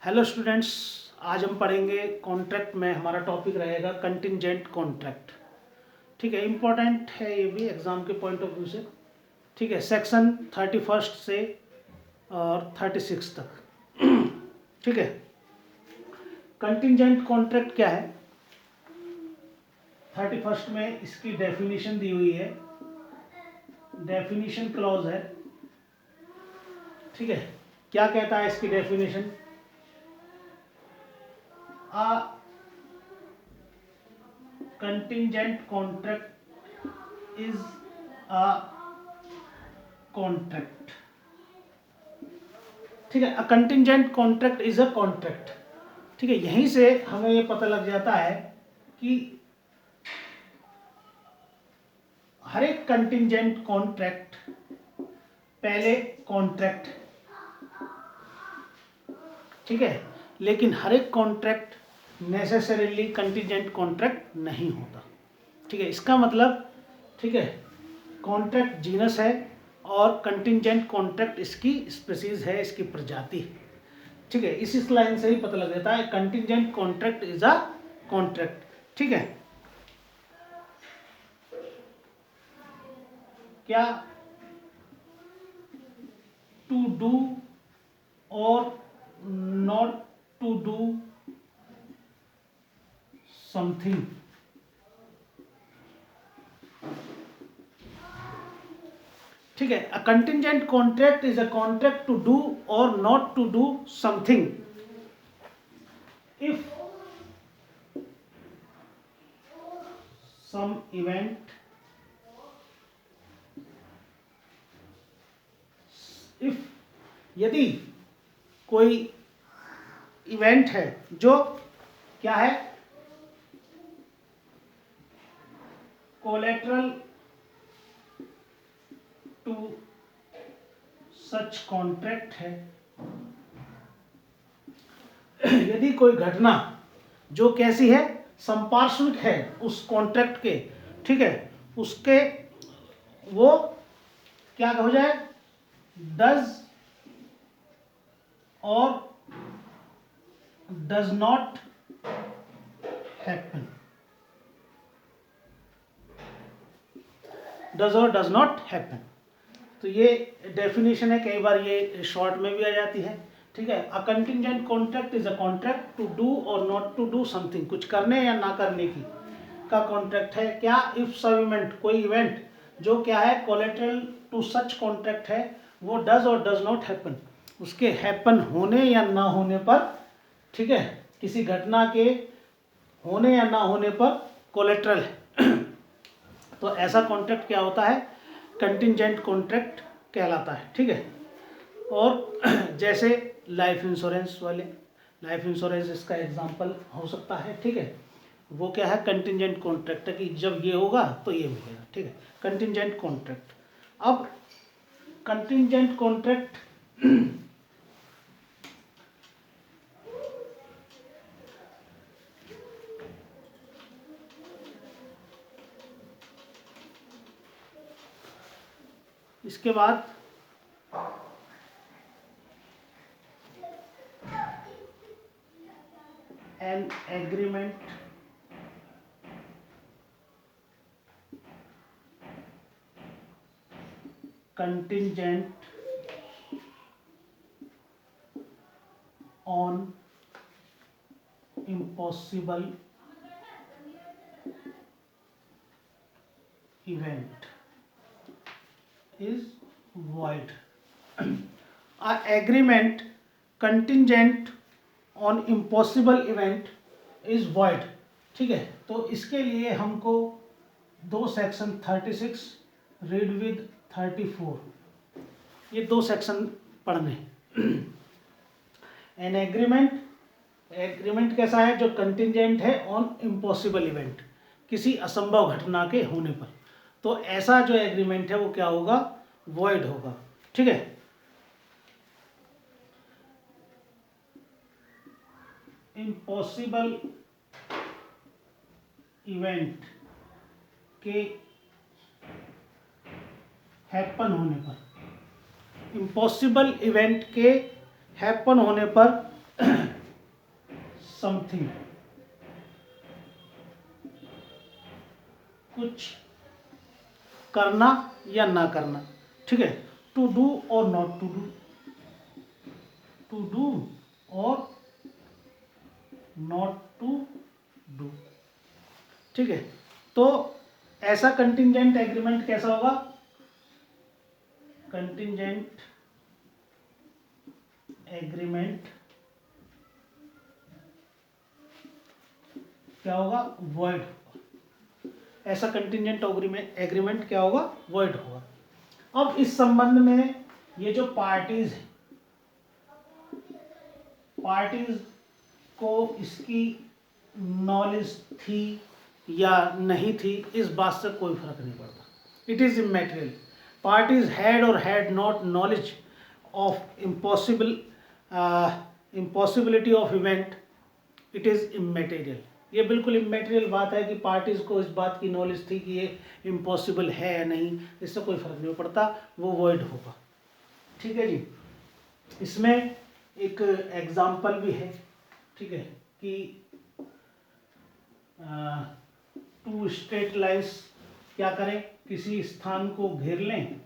Hello students, आज हम पढ़ेंगे कॉन्ट्रैक्ट में। हमारा टॉपिक रहेगा कंटिंजेंट कॉन्ट्रैक्ट। ठीक है, इम्पोर्टेंट है ये भी एग्ज़ाम के पॉइंट ऑफ व्यू से। ठीक है, सेक्शन 31 से और 36 तक। ठीक है, कंटिंजेंट कॉन्ट्रैक्ट क्या है? 31 में इसकी डेफिनेशन दी हुई है, डेफिनेशन क्लॉज है। ठीक है, क्या कहता है इसकी definition? A contingent contract is a contract. ठीक है, a contingent contract is a contract. ठीक है, यहीं से हमें ये पता लग जाता है कि हर एक कंटिंजेंट कॉन्ट्रैक्ट पहले कॉन्ट्रैक्ट, ठीक है, लेकिन हर एक कॉन्ट्रैक्ट नेसेसरीली कंटिंजेंट कॉन्ट्रैक्ट नहीं होता। ठीक है, इसका मतलब, ठीक है, कॉन्ट्रैक्ट जीनस है और कंटिंजेंट कॉन्ट्रैक्ट इसकी स्पीसीज है, इसकी प्रजाति। ठीक है, इस लाइन से ही पता लग जाता है contingent contract is a contract. ठीक है, क्या टू डू और नॉट टू डू समथिंग। ठीक है, a contingent contract is a contract to do और not to do something if some event, if यदि कोई इवेंट है जो क्या है, कोलेटरल टू सच कॉन्ट्रैक्ट है। यदि कोई घटना जो कैसी है, संपार्श्विक है उस कॉन्ट्रैक्ट के, ठीक है, उसके वो क्या हो जाए, डज और डज नॉट हैपन, डज और डज नॉट हैपन। तो ये डेफिनेशन है, कई बार ये शॉर्ट में भी आ जाती है। ठीक है, a contingent contract is a contract to do और नॉट टू डू समथिंग, कुछ करने या ना करने की का कॉन्ट्रैक्ट है। क्या? इफ सब इवेंट, कोई इवेंट जो क्या है, कोलेटरल टू सच कॉन्ट्रैक्ट है, वो डज और डज नॉट हैपन, उसके हैपन होने या ना होने पर, ठीक है, किसी घटना के होने या ना होने पर कोलेटरल है। तो ऐसा कॉन्ट्रैक्ट क्या होता है? कंटिंजेंट कॉन्ट्रैक्ट कहलाता है। ठीक है, और जैसे लाइफ इंश्योरेंस वाले, लाइफ इंश्योरेंस इसका एग्जांपल हो सकता है। ठीक है, वो क्या है, कंटिंजेंट कॉन्ट्रैक्ट है कि जब ये होगा तो ये मिलेगा। ठीक है, कंटिंजेंट कॉन्ट्रैक्ट। अब कंटिंजेंट कॉन्ट्रैक्ट इसके बाद an agreement contingent on impossible event is void. A agreement contingent on impossible event is void. ठीक है, तो इसके लिए हमको दो सेक्शन 36 रीड विद 34, ये दो सेक्शन पढ़ने। एन एग्रीमेंट, एग्रीमेंट कैसा है? जो कंटिंजेंट है ऑन इम्पॉसिबल इवेंट, किसी असंभव घटना के होने पर। तो ऐसा जो एग्रीमेंट है वो क्या होगा? वॉइड होगा। ठीक है, इम्पॉसिबल इवेंट के हैपन होने पर, इम्पॉसिबल इवेंट के हैपन होने पर समथिंग, कुछ करना या ना करना, ठीक है। टू डू और not to do, to do और नॉट टू डू, ठीक है। तो ऐसा कंटिंजेंट एग्रीमेंट कैसा होगा? कंटिंजेंट एग्रीमेंट क्या होगा? वॉइड होगा। ऐसा कंटिंजेंट एग्रीमेंट क्या होगा? वॉइड होगा। अब इस संबंध में ये जो पार्टीज है, पार्टीज को इसकी नॉलेज थी या नहीं थी, इस बात से कोई फर्क नहीं पड़ता। It is immaterial. Parties had or had not knowledge of impossibility of event, it is immaterial. ये बिल्कुल इमैटेरियल बात है कि पार्टीज को इस बात की नॉलेज थी कि ये इम्पॉसिबल है या नहीं, इससे कोई फर्क नहीं पड़ता, वो वॉइड होगा, ठीक है जी। इसमें एक एग्जाम्पल भी है, ठीक है, कि टू स्ट्रेट लाइन्स क्या करें, किसी स्थान को घेर लें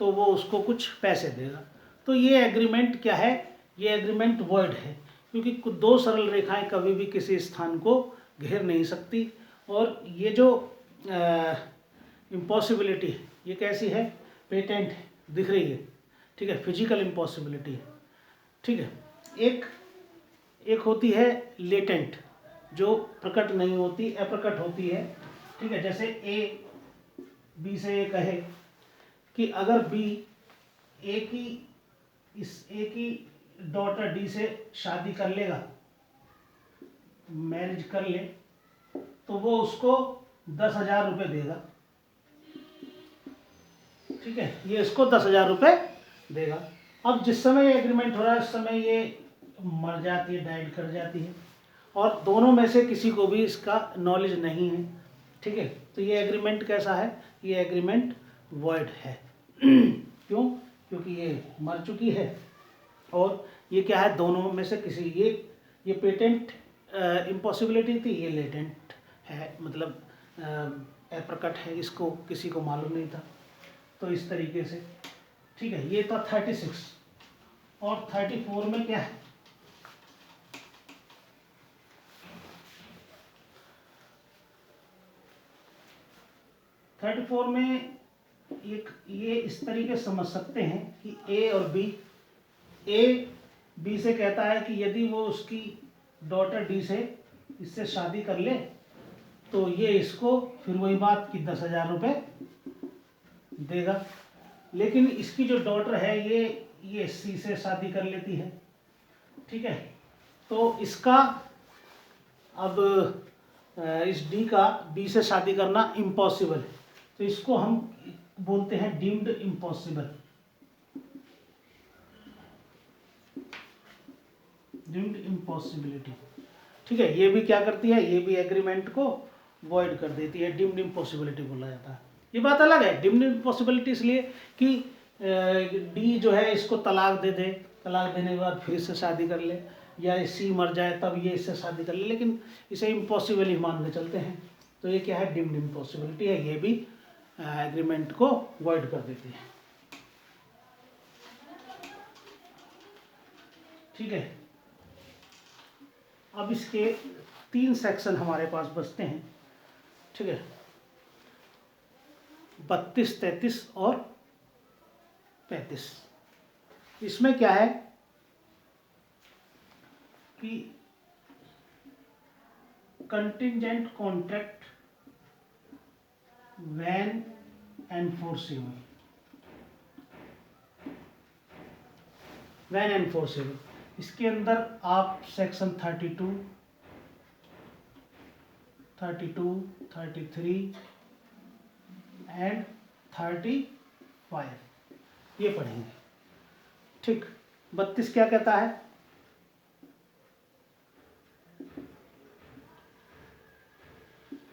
तो वो उसको कुछ पैसे देगा। तो ये एग्रीमेंट क्या है? ये एग्रीमेंट वॉइड है, क्योंकि दो सरल रेखाएं कभी भी किसी स्थान को घेर नहीं सकती। और ये जो इम्पॉसिबिलिटी है, ये कैसी है? पेटेंट है, दिख रही है, ठीक है, फिजिकल इम्पॉसिबिलिटी है, ठीक है। एक होती है लेटेंट, जो प्रकट नहीं होती, अप्रकट होती है, ठीक है। जैसे ए बी से ये कहे कि अगर बी ए की डॉटर डी से शादी कर लेगा, मैरिज कर ले, तो वो उसको 10,000 रुपये देगा, ठीक है, ये इसको 10,000 रुपये देगा। अब जिस समय ये एग्रीमेंट हो रहा है उस समय ये मर जाती है, डाइड कर जाती है, और दोनों में से किसी को भी इसका नॉलेज नहीं है, ठीक है। तो ये एग्रीमेंट कैसा है? ये एग्रीमेंट वॉइड है। क्यों? क्योंकि ये मर चुकी है, और ये क्या है? दोनों में से किसी, ये पेटेंट इम्पॉसिबिलिटी थी, ये लेटेंट है, मतलब अप्रकट है, इसको किसी को मालूम नहीं था। तो इस तरीके से, ठीक है। ये था 36। और 34 में क्या है? 34 में एक ये इस तरीके से समझ सकते हैं कि ए और बी, ए बी से कहता है कि यदि वो उसकी डॉटर डी से इससे शादी कर ले तो ये इसको फिर वही बात कि 10,000 रुपये देगा। लेकिन इसकी जो डॉटर है ये सी से शादी कर लेती है, ठीक है। तो इसका अब इस डी का बी से शादी करना इम्पॉसिबल है, तो इसको हम बोलते हैं डीम्ड इम्पॉसिबल, डीम्ड इम्पॉसिबिलिटी, ठीक है। ये भी क्या करती है? ये भी एग्रीमेंट को वॉइड कर देती है, डीम्ड इम्पॉसिबिलिटी बोला जाता है। ये बात अलग है, डीम्ड इम्पॉसिबिलिटी इसलिए कि डी जो है इसको तलाक दे दे, तलाक देने के बाद फिर से शादी कर ले, या सी मर जाए तब ये इससे शादी कर ले, लेकिन इसे इम्पॉसिबल ही मान के चलते हैं। तो ये क्या है? डीम्ड इम्पॉसिबिलिटी है, ये भी एग्रीमेंट को वॉइड कर देती है, ठीक है। अब इसके 3 सेक्शन हमारे पास बचते हैं, ठीक है, 32, 33 और 35। इसमें क्या है कि contingent contract when enforceable, when enforceable, इसके अंदर आप सेक्शन 32, 33 एंड 35 ये पढ़ेंगे, ठीक। 32 क्या कहता है?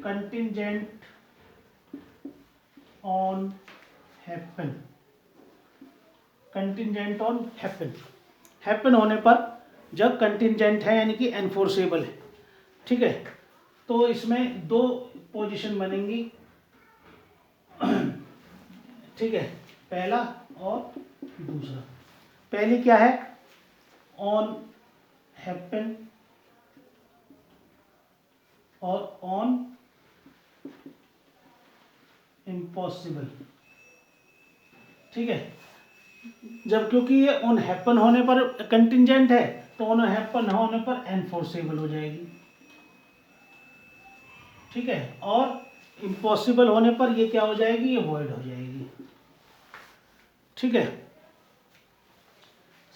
Contingent on happen, contingent on happen, happen होने पर, जब कंटिंजेंट है यानी कि एनफोर्सेबल है, ठीक है, तो इसमें दो पोजीशन बनेंगी, ठीक है, पहला और दूसरा। पहली क्या है, ऑन हैपन और ऑन इम्पॉसिबल, ठीक है। जब क्योंकि ये ऑन हैपन होने पर कंटिंजेंट है, तो ऑन हैपन होने पर एनफोर्सेबल हो जाएगी, ठीक है, और इम्पॉसिबल होने पर ये क्या हो जाएगी, ये वॉइड हो जाएगी, ठीक है।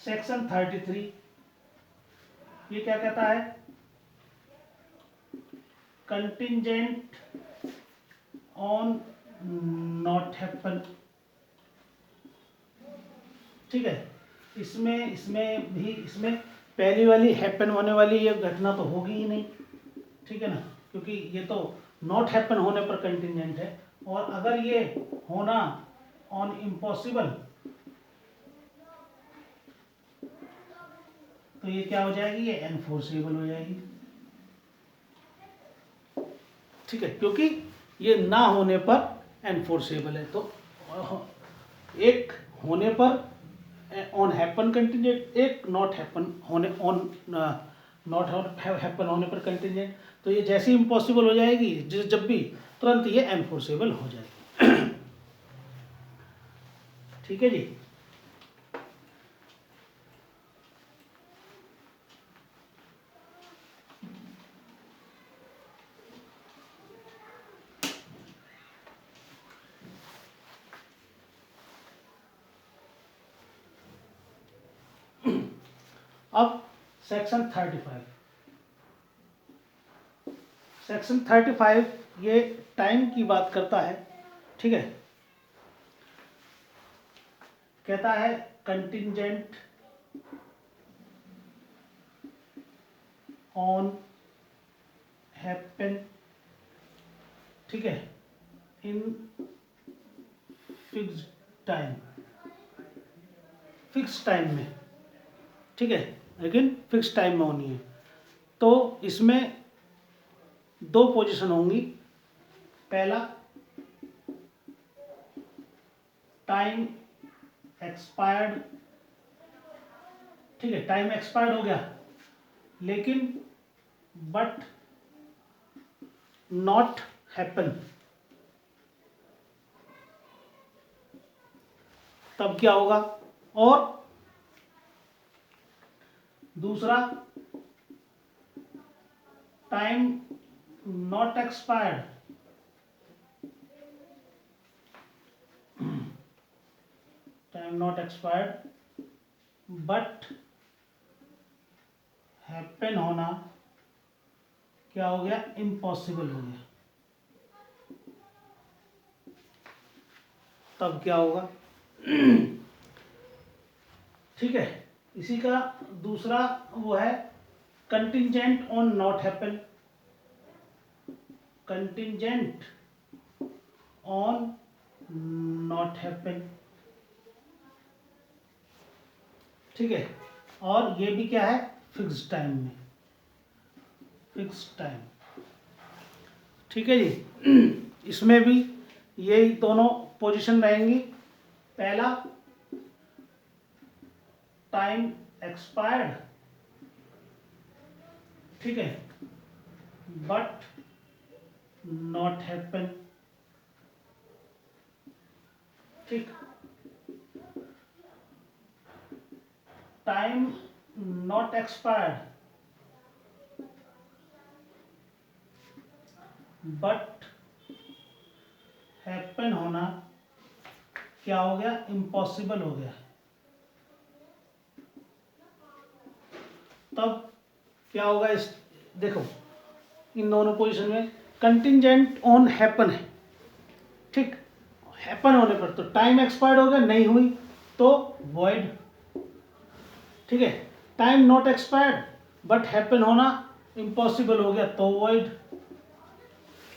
सेक्शन 33 ये क्या कहता है, कंटिंजेंट ऑन नॉट हैपन, ठीक है। इसमें पहली वाली हैपन होने वाली ये घटना तो होगी ही नहीं, ठीक है ना, क्योंकि ये तो नॉट हैपन होने पर कंटिंजेंट है, और अगर ये होना ऑन इम्पॉसिबल तो ये क्या हो जाएगी, ये एनफोर्सेबल हो जाएगी, ठीक है, क्योंकि ये ना होने पर एनफोर्सेबल है। तो एक होने पर ऑन हैपन कंटिंजेंट, एक नॉट हैपन होने ऑन नॉट हैपन होने पर कंटिंजेंट, तो ये जैसे इम्पॉसिबल हो जाएगी, जब भी तुरंत ये एनफोर्सेबल हो जाएगी, ठीक है जी। अब सेक्शन 35, सेक्शन 35 ये टाइम की बात करता है, ठीक है। कहता है कंटिंजेंट ऑन हैपन, ठीक है, in fixed time, fix time में, ठीक है, लेकिन फिक्स टाइम में होनी है। तो इसमें दो पोजीशन होंगी, पहला टाइम एक्सपायर्ड, ठीक है, टाइम एक्सपायर्ड हो गया लेकिन बट नॉट हैपन, तब क्या होगा। और दूसरा time not expired, time not expired but happen होना क्या हो गया, इम्पॉसिबल हो गया, तब क्या होगा, ठीक है। इसी का दूसरा वो है contingent on not happen, contingent on not happen, ठीक है, और ये भी क्या है, फिक्स टाइम में, फिक्स टाइम, ठीक है जी। इसमें भी यही दोनों पोजीशन रहेंगी, पहला टाइम एक्सपायर्ड, ठीक है, बट नॉट हैपन, ठीक, time not expired but happen होना क्या हो गया, इम्पॉसिबल हो गया, तब क्या होगा। इस देखो इन दोनों पोजीशन में कंटिंजेंट ऑन हैपन है, ठीक, हैपन होने पर तो टाइम एक्सपायर्ड हो गया, नहीं हुई तो वॉइड, ठीक है, time not expired but happen होना इम्पॉसिबल हो गया तो वॉइड,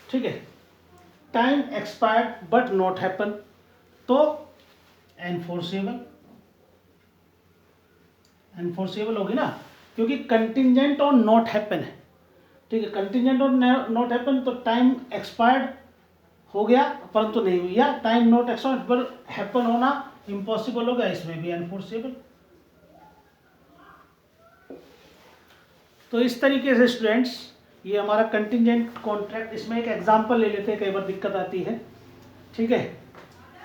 ठीक है, time expired but not happen तो एनफोर्सेबल, एनफोर्सेबल होगी ना, क्योंकि कंटिंजेंट ऑन नॉट हैपन है, ठीक ठीक है। कंटिजेंट और नॉट हैपन तो टाइम एक्सपायर्ड हो गया परंतु नहीं हुई, या टाइम नॉट एक्सपायर्ड पर हैपन होना इम्पॉसिबल हो गया, इसमें भी एनफोर्सेबल। तो इस तरीके से स्टूडेंट्स ये हमारा कंटिजेंट कॉन्ट्रैक्ट, इसमें एक एग्जांपल ले लेते हैं, कई बार दिक्कत आती है। ठीक है,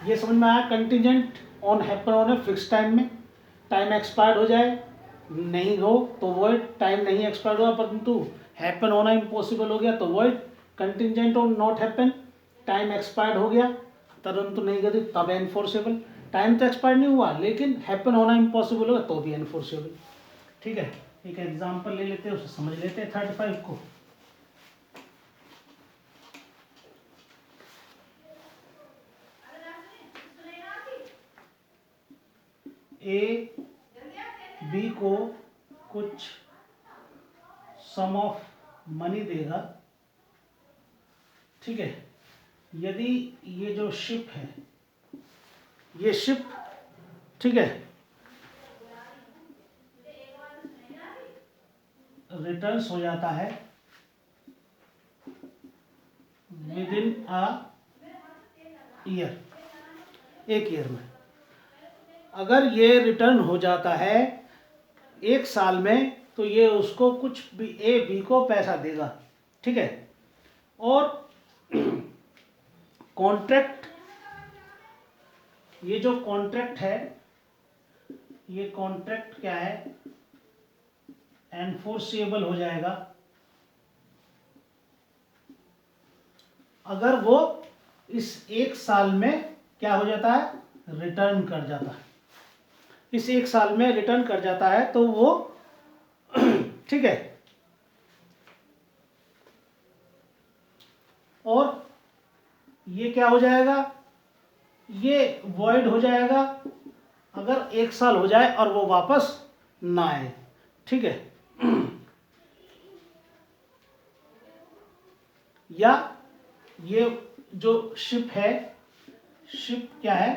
ये समझ में आया। कंटिजेंट ऑन हैपन होने फिक्स टाइम में, टाइम एक्सपायर्ड हो जाए नहीं हो तो वॉइड, टाइम नहीं एक्सपायर्ड हुआ परंतु हैपन होना इम्पॉसिबल हो गया तो void. Contingent on not happen, time expired हो गया परंतु नहीं गई तब एनफोर्सेबल। टाइम तो एक्सपायर्ड नहीं हुआ लेकिन हैपन होना इम्पॉसिबल होगा तो भी एनफोर्सेबल। ठीक है, एक एग्जांपल ले लेते हैं, उसे समझ लेते हैं 35 को। ए बी को कुछ सम ऑफ मनी देगा। ठीक है, यदि ये जो शिप है, ये शिप, ठीक है, रिटर्न्स हो जाता है विद इन अ ईयर, एक ईयर में। अगर ये रिटर्न हो जाता है एक साल में तो ये उसको कुछ भी, ए बी को पैसा देगा। ठीक है, और कॉन्ट्रैक्ट, ये जो कॉन्ट्रैक्ट है, ये कॉन्ट्रैक्ट क्या है, एनफोर्सेबल हो जाएगा अगर वो इस एक साल में क्या हो जाता है, रिटर्न कर जाता है। इस एक साल में रिटर्न कर जाता है तो वो ठीक है, और ये क्या हो जाएगा, ये वॉइड हो जाएगा अगर एक साल हो जाए और वो वापस ना आए। ठीक है, या ये जो शिप है, शिप क्या है,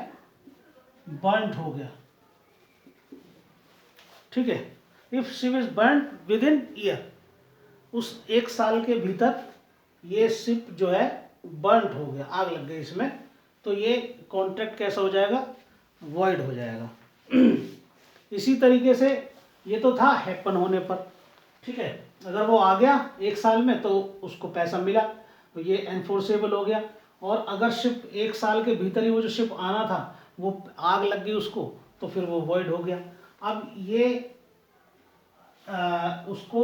बर्न्ड हो गया। ठीक है, if ship is burned with in year, उस एक साल के भीतर ये शिप जो है बर्न्ड हो गया, आग लग गई इसमें, तो ये कॉन्ट्रैक्ट कैसा हो जाएगा, वॉइड हो जाएगा। इसी तरीके से ये तो था हैपन होने पर। ठीक है, अगर वो आ गया एक साल में तो उसको पैसा मिला तो ये एनफोर्सेबल हो गया। और अगर शिप एक साल के भीतर ही वो जो शिप आना था वो आग लग गई उसको, तो फिर वो वॉइड हो गया। अब ये उसको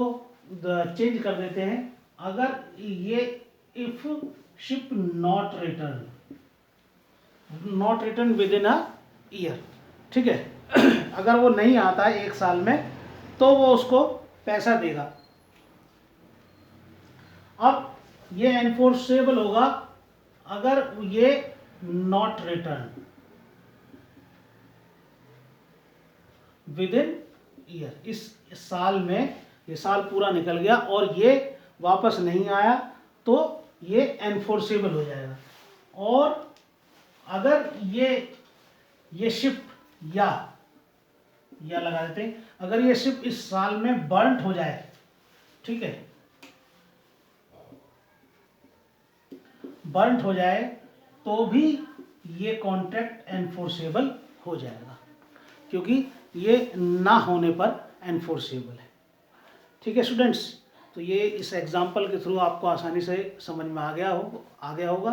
चेंज कर देते हैं, अगर ये if ship not return with in a year. ठीक है, अगर वो नहीं आता है एक साल में तो वो उसको पैसा देगा। अब ये एनफोर्सेबल होगा अगर ये not return with in year, इस साल में, ये साल पूरा निकल गया और ये वापस नहीं आया तो ये एनफोर्सेबल हो जाएगा। और अगर ये शिप या लगा देते हैं, अगर ये शिप इस साल में बर्न्ट हो जाए, ठीक है, बर्न्ट हो जाए तो भी ये कॉन्ट्रैक्ट एनफोर्सेबल हो जाएगा क्योंकि ये ना होने पर एनफोर्सेबल है। ठीक है स्टूडेंट्स, तो ये इस एग्जाम्पल के थ्रू आपको आसानी से समझ में आ गया होगा।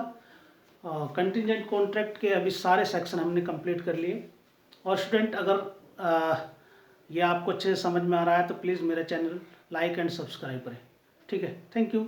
कंटिजेंट कॉन्ट्रैक्ट के अभी सारे सेक्शन हमने कंप्लीट कर लिए। और स्टूडेंट अगर ये आपको अच्छे से समझ में आ रहा है तो प्लीज़ मेरा चैनल लाइक एंड सब्सक्राइब करें। ठीक है, थैंक यू।